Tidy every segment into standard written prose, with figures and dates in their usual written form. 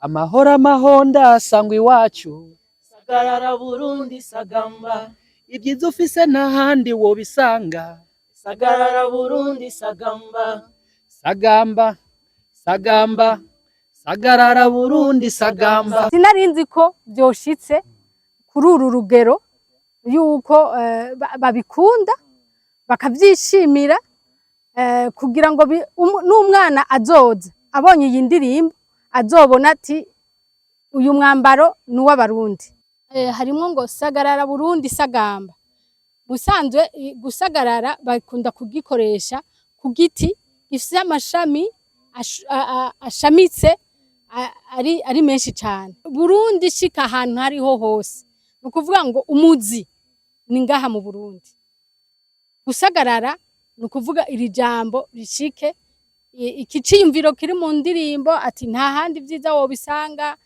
amahoro amahonda sangwa iwacu sagarara Burundi sagamba ibyiza ufise ntahandi wobisanga sagarara Burundi sagamba sagamba sagamba sagarara Burundi sagamba. Sinarinzi ko byoshitse kuri uru rugero yuko babikunda bakavyishimira kugira ngo n'umwana azoza abonye iyi ndirimbo azobona ati uyu mwambaro ni uw'abarundi. Harimwo ngo sagarara Burundi sagamba. Musanzwe gusagarara bakunda kugikoresha ku giti gifise amashami ashamitse ari menshi cyane. Burundi shika ahantu hariho hose, ni ukuvuga ngo umuzi ni ngaha mu Burundi. Gusagarara ni ukuvuga iri jambo rishike ikiciyumviro kiri mu ndirimbo ati nta handi vyiza wobisanga,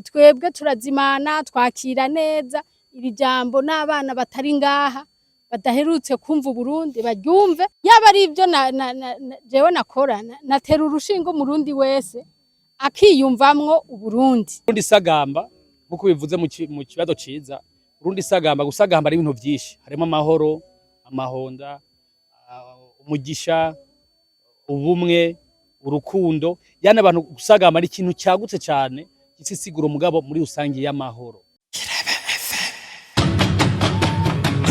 twebwe turazimana twakira neza iri jambo n'abana batari ngaha badaherutse kumva Burundi baryumve. Yaba ari ibyo jewe nakora natera urushingo umurundi wese akiyumvamwo Uburundi. Burundi sagamba nkuko bivuze mu kibazo ciza. Burundi sagamba, gusagamba ari ibintu vyinshi, harimo amahoro, amahonda, umugisha, ubumwe, urukundo. Yani abantu gusagamba ari ikintu cyagutse cyane gisisigura umugabo muri rusangi y'amahoro.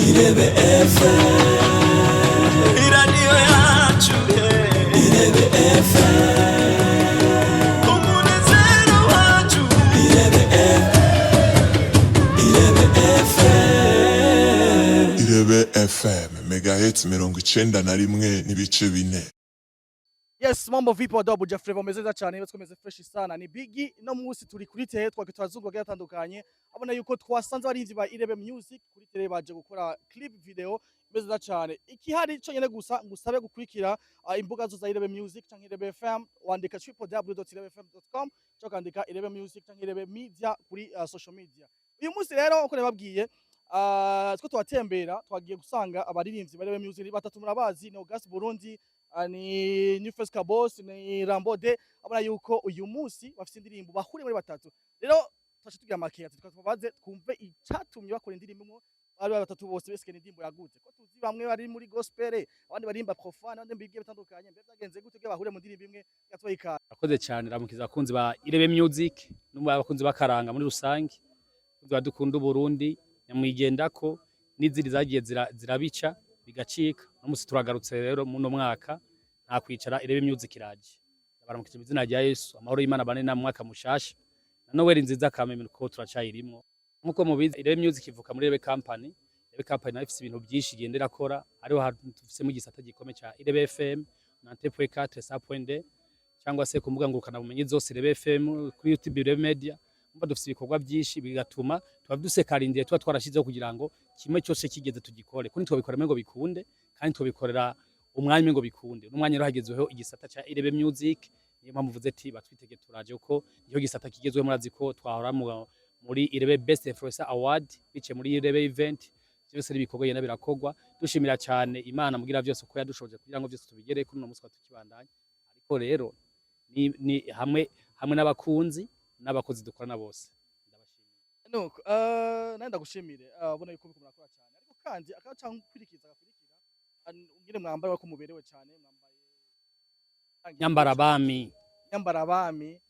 Irebe FM iradiyo yacu Irebe FM umunezero wacu Irebe FM Irebe FM megahertz 91 n'ibice 4. Yes, mambo vipi wadau ja Flavor mezeza cyane yose komeze fresh sana ni Biggie no munsi turi kuri tehe twakitwazugwa gatandukanye abona yuko twasanze barinzi ba Irebe Music kuri tele baje gukora clip video mezeza cyane ikihari cyo nyene gusa ngusabe gukurikira imbuga zo za Irebe Music canke Irebe FM wandika www.irebefm.com cyo kandika Irebe Music canke Irebe Media kuri social media. Uyu munsi rero uko nababwiye two twatembera twagiye gusanga abaririnzi ba Irebe Music batatu murabazi ni August Burundi ni New Face Kabos ni Rambode. Abona yuko uyu munsi bafite indirimbo bahuriye muri batatu. Rero twaje tugira makeya tukabaze twumve icatumye bakora indirimbo bari batatu bose bese indirimbo yagute ko tuzi bamwe bari muri gospel abandi barimba profane abandi bigiye bitandukanye mbere byagenze gute ke bahuriye mu ndirimbo imwe yatwayika. Akoze cyane ramukiza akunzi ba Irebe Music n'abakunzi bakaranga muri rusangi dukunda Burundi nyamwigendako n'iziri zagiye zirabica bigacika. Umunsi turagarutse rero muno mwaka nta kwicara Irebe Music iraje baramukije izina rya Yesu amahoro y'Imana bane na mwaka mushasha na Noel nziza kameme ko turacayirimo. Nkuko mubizi Irebe Music ivuka muri Irebe Company. Irebe Company nayo ifite ibintu byinshi igendera akora ariho tufise mu gisata gikome ca Irebe FM 94.4 cyangwa se kumbuga ngurukana bumenyi zose Irebe FM kuri YouTube Irebe Media. Mba dufite ibikorwa byinshi bigatuma tuba dusekarindire tuba twarashizeho kugira ngo kimwe cyose kigeze tugikore kuko twabikora ngo bikunde kandi tubikorera umwanya ngo bikunde. N'umwanya rero hagezweho igisata ca Irebe Music niyo mpamvu vuze ati batwitege turaje uko niyo gisata kigezweho murazi ko twahora muri Irebe Best Influencer Award bice muri Irebe event byose ibikorwa yena birakogwa. Dushimira cyane Imana mugira byose uko yadushoje kugira ngo byose tubigere kuri no muswa tukibandanya. Ariko rero ni hamwe n'abakunzi n'abakozi dukorana bose ndabashimira. Nuko nanda gushimire abona yuko bikomera kora cyane ariko kandi akaca kwirikiza ungire mwambaye wako muberewe cyane mwambaye nyambara abami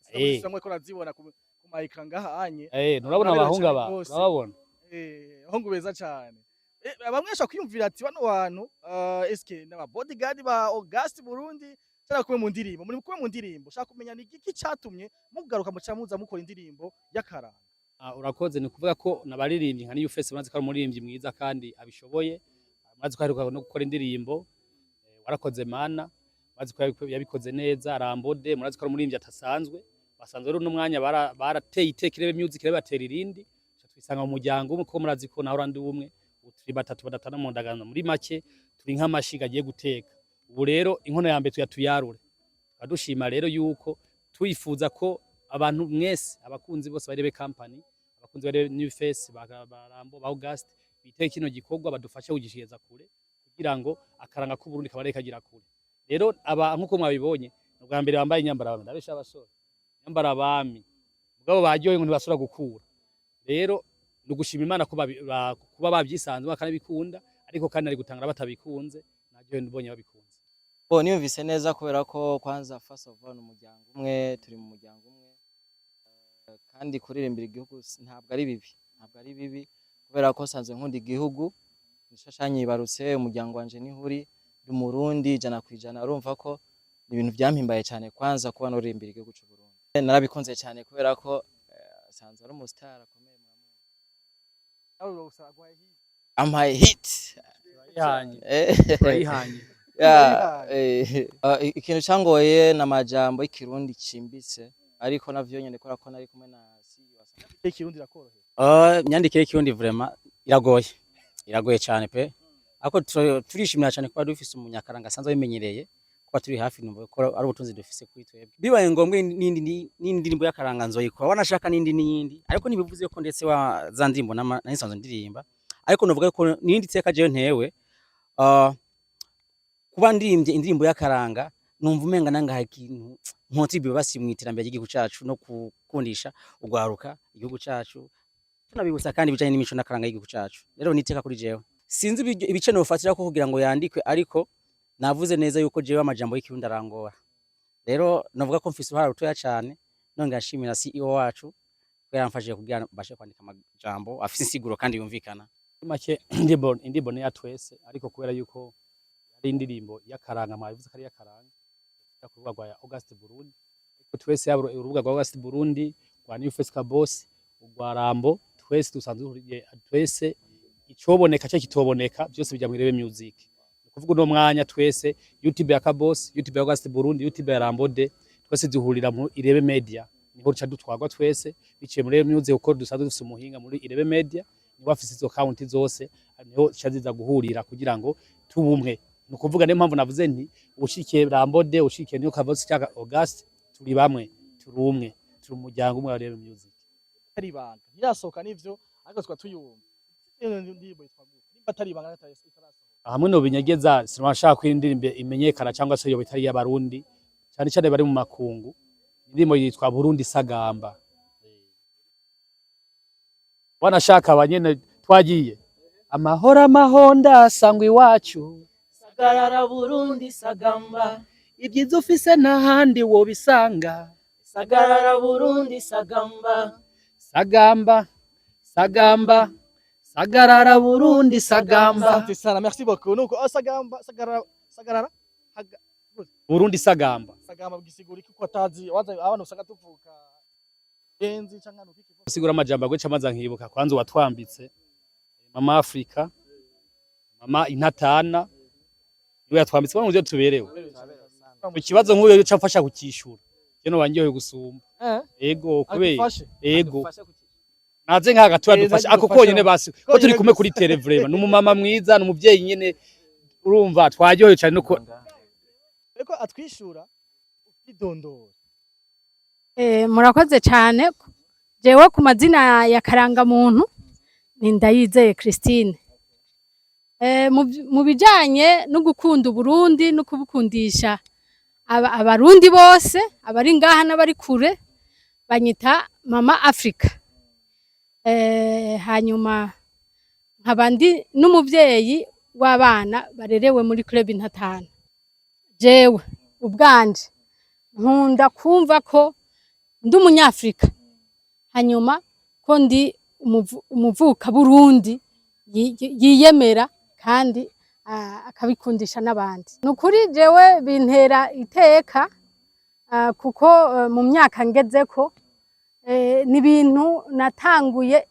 samwe ko razibona ku mayikra ngaha anye nurabona abahunga urababona ahungu beza cyane bamwesha kwiyumvira ati bano bantu eske n'aba bodyguard ba August Burundi cyara kumwe mu ndirimbo muri kumwe mu ndirimbo shaka kumenya ni iki cyatumye mugaruka mu cyamuza mukora indirimbo y'akaranga. Urakoze ni kuvuga ko nabaririmbyi nka New Face maze ko ari umuririmbyi mwiza kandi abishoboye maze ko aheruka no gukora indirimbo warakoze mana maze ko yabikoze neza. Rambode murazi ko ari umuririmbyi atasanzwe basanzwe rero n'umwanya barateye iteka Irebe Music batera irindi twisanga mu muryango umwe ko murazi ko naho randi umwe turi batatu badatana mu ndagano muri make turi nk'amashiga agiye guteka. Ubu rero inkono ya mbere tuyarure tukadushima rero yuko twifuza ko abantu mwese abakunzi bose ba Irebe Company abakunzi ba New Face barambo ba August biteye kino gikorwa badufashe kugishiyeza kure kugira ngo akaranga ku Burundi kabareka kagira kure. Rero aba nkuko mwabibonye ubwa mbere bambaye inyambara abami ndabesha abasore inyambara abami ubwo baryoye ngo ntibasubira gukura rero nugushima Imana ko kuba babyisanze bakanabikunda ariko kandi ari gutangara batabikunze naryo ndibonye babikunze. Bo niyumvise neza kubera ko kwanza first of all umuryango umwe turi mu muryango umwe kandi kuririmbira igihugu ntabwo ari bibi kubera ko sanzwe nkunda igihugu nishashanyibarutse umuryango wanje nihuri ndi Murundi jana kwijana urumva ko ni ibintu byampimbaye cyane kwanza kuba noririmbira igihugu cy'u Burundi narabikunze cyane kubera ko sanzwe ari umustar akomeye ampaye hit ikintu cyangoye n'amajambo y'ikirundi cimbitse ariko navyo nyene kora ko nari kumwe na ikirundi rakoroheye imyandikire y'ikirundi vraiment iragoye cyane pe ariko turishimira cyane kuba dufise umunyakaranga asanzwe bimenyereye kuba turi hafi numva ko ari ubutunzi dufise kuri twebwe bibaye ngombwa n'indi ndirimbo y'akaranga nzoyikora wanashaka n'indi ariko nibivuze ko ndetse za ndirimbo nanisanzwe ndirimba ariko novuga ko n'indi teka jewe ntewe kuba ndirimbye indirimbo y'akaranga numva umenga nanga ikintu nkotibiwe basimwe iterambere ry'igihugu cyacu no gukundisha ugwaruka igihugu cyacu tunabibutsa kandi bijanye n'imico n'akaranga y'igihugu cyacu rero niteka kuri jewe sinzi ibice nofatira ko kugira ngo yandikwe ariko navuze neza yuko jewe amajambo y'ikirundi arangora rero navuga ko mfise uruhara rutoya cyane none ngashimira CEO wacu ko yaramfashije kugira bashe kwandika amajambo afise insiguro kandi yumvikana make indirimbo ya twese ariko kubera yuko ari indirimbo y'akaranga mwabivuze ko ari y'akaranga ku rubuga rwa Auguste Burundi ariko twese yaba urubuga rwa Auguste Burundi rwa New Fesca Boss urwa Rambo twese dusanzwe twese icoboneka cyo kitoboneka byose bijya mu Irebe Music kuvuga no mwanya twese YouTube ya Kabos YouTube ya Auguste Burundi YouTube ya Rambo de twese duhurira mu Irebe Media niho ca dutwagwa twese biciye muri Irebe Music uko dusanzwe dufise umuhinga muri Irebe Media ni wafise izo account zose niho caziza guhurira kugira ngo tubumwe nukuvuga niyo mpamvu navuze nti ushikiye Rambo de ushikiye niyo Kabos cyaka Auguste turi bamwe turi umwe turi umuryango umwe wa Irebe Music ari banga irasohoka nivyo ariko twa tuyumva ndirimbo yitwaguye nimba atari ibanga itarasohoka hamwe no binyegeza sinashaka kwindirimbe imenyekana cyangwa se yo bitari y'abarundi cyane cyane bari mu makungu indirimbo yitwa Burundi Sagamba wanashaka abanyene twagiye amahonda sangwe iwacu sagarara Burundi Sagamba ibyiza ufise ntahandi wo bisanga sagarara Burundi Sagamba sagarara Burundi Sagamba. Asante sana, merci beaucoup. Nuko sagarara Burundi Sagamba gisigura iki ko atazi abantu usanga tuvuka enzi cyangwa nukiki sigura amajambo agwe camaza nkibuka kwanza watwambitse mama Afrika mama intatana yo yatwambitse bano byo tuberewe ikibazo nk'uyo yo camfasha kukishura cyeno wangiye gusumba ego kubera ego naze nka gatura dufasha ako konyene basi ko turi kumwe kuri televiziyo n'umumama mwiza n'umuvyeyi nyene urumva twaryohewe cyane nuko eko atwishura idondora murakoze cyane jewe ku mazina ya karanga muntu ni Ndayizeye Christine mu bijanye no gukunda Burundi no kubukundisha abarundi bose abari ngaha n'abari kure banyita mama Afrika hanyuma nkabandi n'umuvyeyi w'abana barerewe muri club intatana jewe ubwanje nkunda kumva ko ndi umunyafrika hanyuma ko ndi umuvuka Burundi yiyemera kandi akabikundisha n'abandi nukuri jewe bintera iteka kuko mu myaka ngezeko ni ibintu natanguye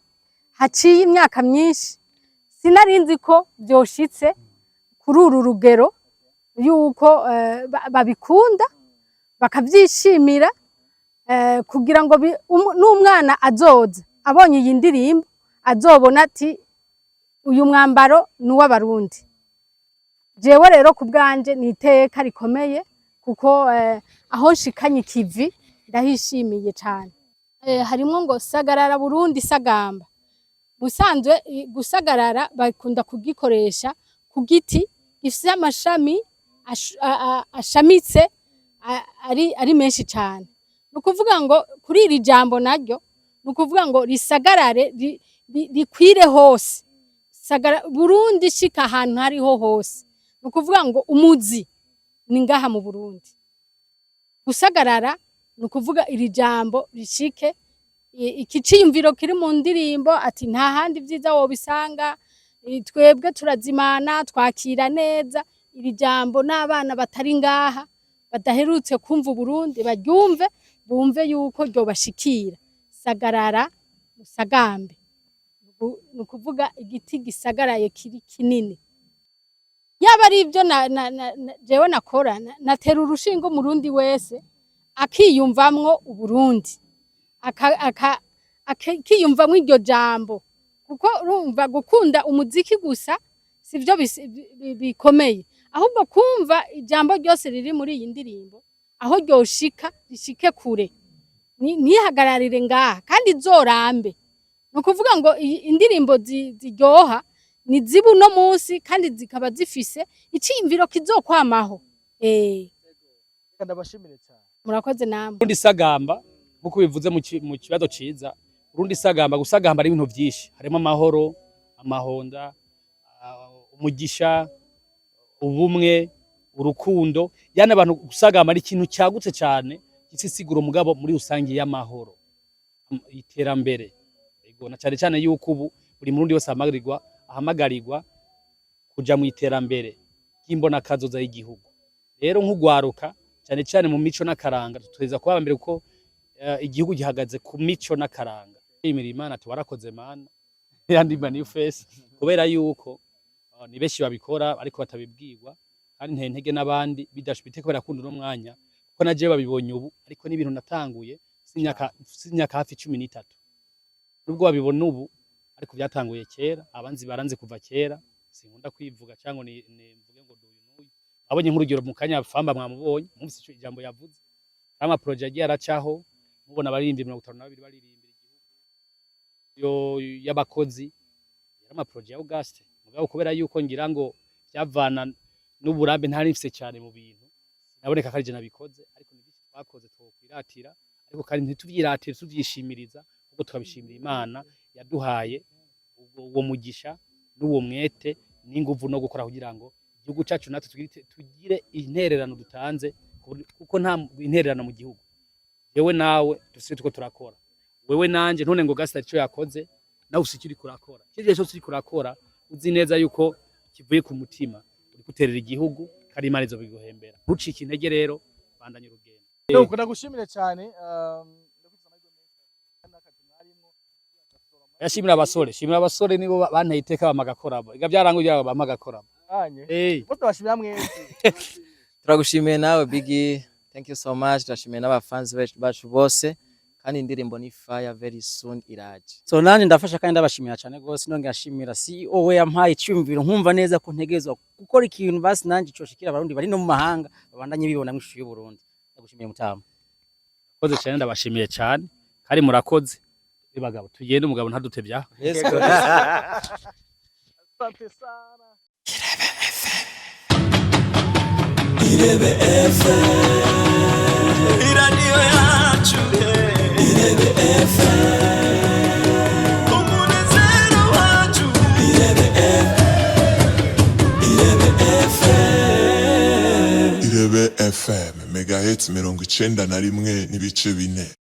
haciye imyaka myinshi sinarinzi ko byoshitse kuri uru rugero yuko babikunda bakabyishimira kugira ngo n'umwana azoza abonye iyi ndirimbo azobona ati uyu mwambaro ni uw'abarundi jewe rero ku bwanje ni iteka rikomeye kuko aho nshikanye ikivi ndahishimiye cyane harimo ngo sagarara Burundi Sagamba musanzwe gusagarara bakunda kugikoresha ku giti gifite amashami ashamitse ari menshi cyane nukuvuga ngo kuri iri jambo naryo nukuvuga ngo risagarare rikwire hose Burundi shika ahantu hariho hose nukuvuga ngo umuzi ni ngaha mu Burundi gusagarara nukuvuga iri jambo rishike ikiciyumviro kiri mu ndirimbo ati nta handi vyiza wobisanga twebwe turazimana twakira neza iri jambo n'abana batari ngaha badaherutse kumva Burundi baryumve bumve yuko ryo bashikira sagarara musagambe nukuvuga igiti gisagaraye kiri kinini yaba ari ibyo jewe nakora natera urushingo Murundi wese akiyumvamwo Uburundi akiyumvamwo iryo jambo kuko urumva gukunda umuziki gusa sivyo bikomeye ahubwo kumva ijambo ryose riri muri iyi ndirimbo aho ryoshika rishike kure nihagararire ngaha kandi zorambe nukuvuga ngo indirimbo ziryoha ni zibu no munsi kandi zikaba zifise iciyumviro kizokwamaho ndabashimire cyane murakoze namwe Burundi sagamba nkuko bivuze mu kibazo ciza Burundi sagamba gusagamba ari ibintu byinshi harimo amahoro amahonda umugisha ubumwe urukundo yana abantu gusagamba ari ikintu cyagutse cyane gisisigura umugabo muri rusangi y'amahoro iterambere ego na cyane yuko ubu buri murundi wese ahamagarirwa kuja mu iterambere kimbona kazoza y'igihugu rero nk'ugwaruka cyane mu mico n'akaranga tutweza kuba mbere ko igihugu gihagaze ku mico n'akaranga imira Imana ati warakoze mana yandi manifest kubera yuko ni beshi babikora ariko batabibwirwa kandi ntege n'abandi bidashobite kubera kundi no mwanya kuko naje babibonye ubu ariko n'ibintu natanguye sinyaka hafi 13 nubwo babibona ubu ariko byatanguye kera abanzi baranze kuva kera sinkunda kwivuga cyangwa ni mvuge ngo duyu n'uyu abonye nk'urugero mu kanya famba mwamubonye mumvise ico ijambo yavuze ama project agiye aracaho mubona baririmbye 52 baririmbira igihugu y'abakozi ama project ya Auguste mugabo kubera yuko ngira ngo byavana n'uburambe ntarifise cyane mu bintu naboneka ko ari je nabikoze ariko nibiki twakoze twokwiratira ariko kandi ntituvyiratire tuvyishimiriza ubwo tukabishimira Imana yaduhaye uwo mugisha n'uwo mwete n'inguvu no gukora kugira ngo igihugu cyacu natwe tugire intererano dutanze kuko nta intererano mu gihugu yewe nawe dufite tuko turakora wewe nanje ntone ngo Gasta ico yakoze nawe usikiri kurakora kije cyo kurakora uzi neza yuko kivuye ku mutima uri guterera igihugu kandi Imana izo biguhembera ntucike intege rero bandanye urugendo nuko ndagushimire cyane yashimira abasore nibo banteye iteka bamagakora iga byaranguye bamagakora bose bashimira mwese turagushimiye nawe Biggie thank you so much turashimiye n'abafans bacu bose kandi indirimbo ni fire very soon iraje so nanje ndafasha kandi ndabashimira cyane gose nonge ashimira CEO we yampaye icyumviro nkumva neza ko ntegezwa gukora ikintu basi nanje coshikira abarundi bari no mu mahanga babandanye bibona mw'ishusho y'u Burundi ndagushimiye mutama koze cyane ndabashimiye cyane kandi murakoze bagabo tugende umugabo ntadutevya asante sana Irebe FM iradiyo yacu Irebe FM umunezero wacu Irebe FM Irebe FM megahits 91.4